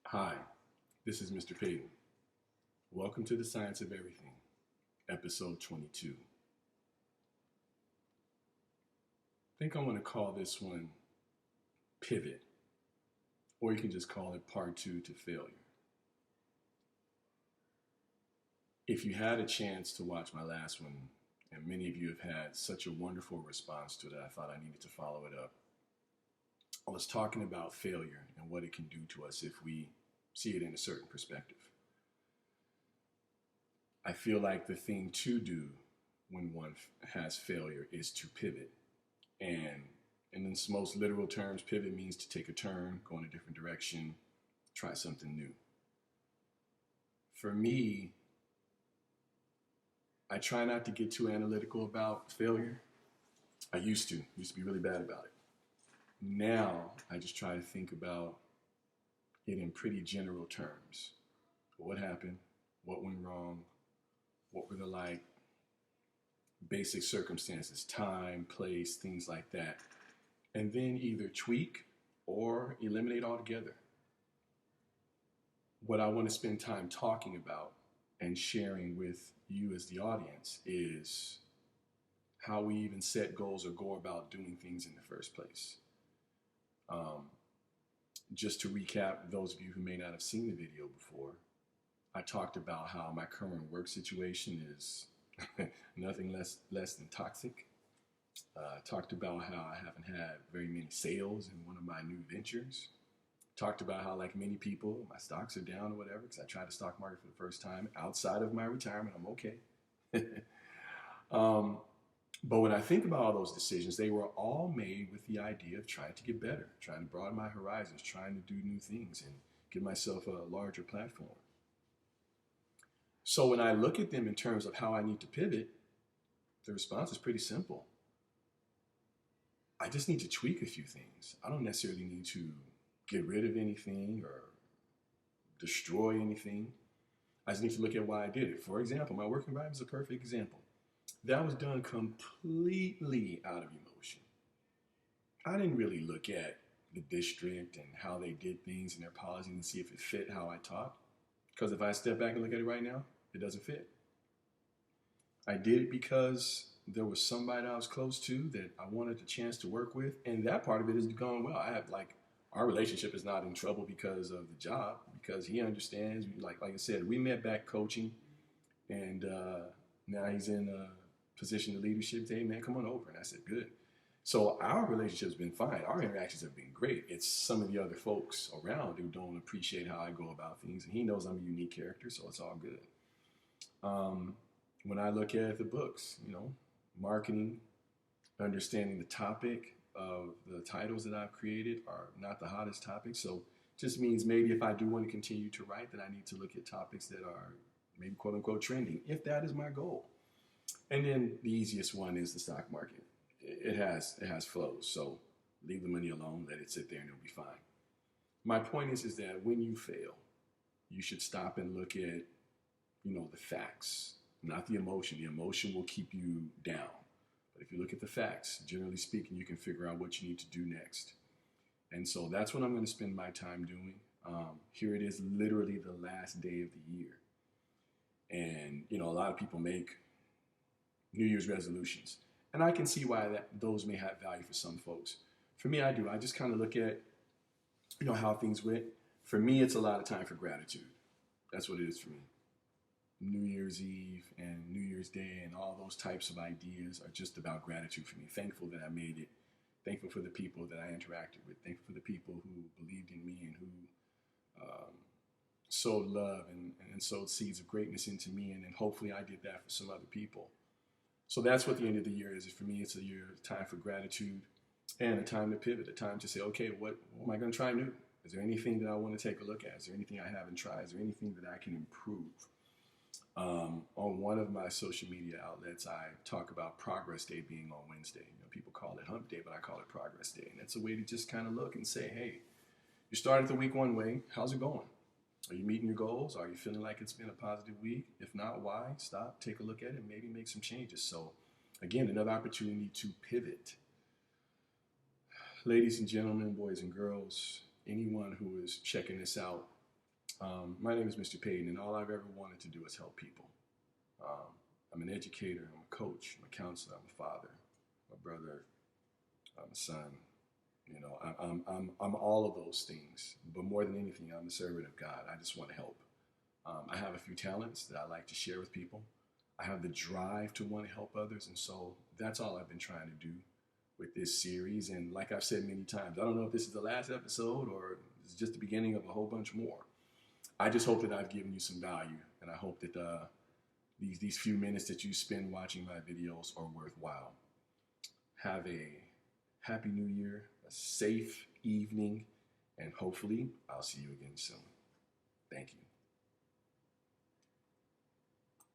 Hi, this is Mr. Payton. Welcome to the Science of Everything, episode 22. I think I'm going to call this one Pivot, or you can just call it Part 2 to Failure. If you had a chance to watch my last one, and many of you have had such a wonderful response to it, I thought I needed to follow it up. I was talking about failure and what it can do to us if we see it in a certain perspective. I feel like the thing to do when one has failure is to pivot. And in its most literal terms, pivot means to take a turn, go in a different direction, try something new. For me, I try not to get too analytical about failure. I used to be really bad about it. Now, I just try to think about it in pretty general terms. What happened? What went wrong? What were the basic circumstances, time, place, things like that. And then either tweak or eliminate altogether. What I want to spend time talking about and sharing with you as the audience is how we even set goals or go about doing things in the first place. Just to recap, those of you who may not have seen the video before, I talked about how my current work situation is nothing less than toxic. Talked about how I haven't had very many sales in one of my new ventures. Talked about how, like many people, my stocks are down or whatever because I tried the stock market for the first time outside of my retirement. I'm okay. But when I think about all those decisions, they were all made with the idea of trying to get better, trying to broaden my horizons, trying to do new things and give myself a larger platform. So when I look at them in terms of how I need to pivot, the response is pretty simple. I just need to tweak a few things. I don't necessarily need to get rid of anything or destroy anything. I just need to look at why I did it. For example, my work environment is a perfect example. That was done completely out of emotion. I didn't really look at the district and how they did things and their policies and see if it fit how I taught. Because if I step back and look at it right now, it doesn't fit. I did it because there was somebody that I was close to that I wanted a chance to work with, and that part of it has gone well. Our relationship is not in trouble because of the job, because he understands. Like I said, we met back coaching, and now he's in a position of leadership. Hey, man, come on over. And I said, good. So our relationship's been fine. Our interactions have been great. It's some of the other folks around who don't appreciate how I go about things. And he knows I'm a unique character, so it's all good. When I look at the books, marketing, understanding the topic of the titles that I've created are not the hottest topics. So it just means maybe if I do want to continue to write, that I need to look at topics that are maybe quote unquote trending, if that is my goal. And then the easiest one is the stock market. It has flows, so leave the money alone, let it sit there, and it'll be fine. My point is that when you fail, you should stop and look at, the facts, not the emotion. The emotion will keep you down. But if you look at the facts, generally speaking, you can figure out what you need to do next. And so that's what I'm going to spend my time doing. Here it is, literally the last day of the year. And, a lot of people make New Year's resolutions. And I can see why those may have value for some folks. For me, I do. I just kind of look at, how things went. For me, it's a lot of time for gratitude. That's what it is for me. New Year's Eve and New Year's Day and all those types of ideas are just about gratitude for me. Thankful that I made it. Thankful for the people that I interacted with. Thankful for the people who believed in me and who sowed love and sowed seeds of greatness into me. And then hopefully I did that for some other people. So that's what the end of the year is. For me, it's a year time for gratitude and a time to pivot, a time to say, okay, what am I going to try new? Is there anything that I want to take a look at? Is there anything I haven't tried? Is there anything that I can improve? On one of my social media outlets, I talk about Progress Day being on Wednesday. People call it Hump Day, but I call it Progress Day. And it's a way to just kind of look and say, hey, you started the week one way. How's it going? Are you meeting your goals? Are you feeling like it's been a positive week? If not, why? Stop, take a look at it, and maybe make some changes. So, again, another opportunity to pivot. Ladies and gentlemen, boys and girls, anyone who is checking this out, My name is Mr. Payton, and all I've ever wanted to do is help people. I'm an educator, I'm a coach, I'm a counselor, I'm a father, I'm a brother, I'm a son. You know, I'm all of those things, but more than anything, I'm a servant of God. I just want to help. I have a few talents that I like to share with people. I have the drive to want to help others, and so that's all I've been trying to do with this series. And like I've said many times, I don't know if this is the last episode or it's just the beginning of a whole bunch more. I just hope that I've given you some value, and I hope that these few minutes that you spend watching my videos are worthwhile. Have a happy new year, a safe evening, and hopefully I'll see you again soon. Thank you.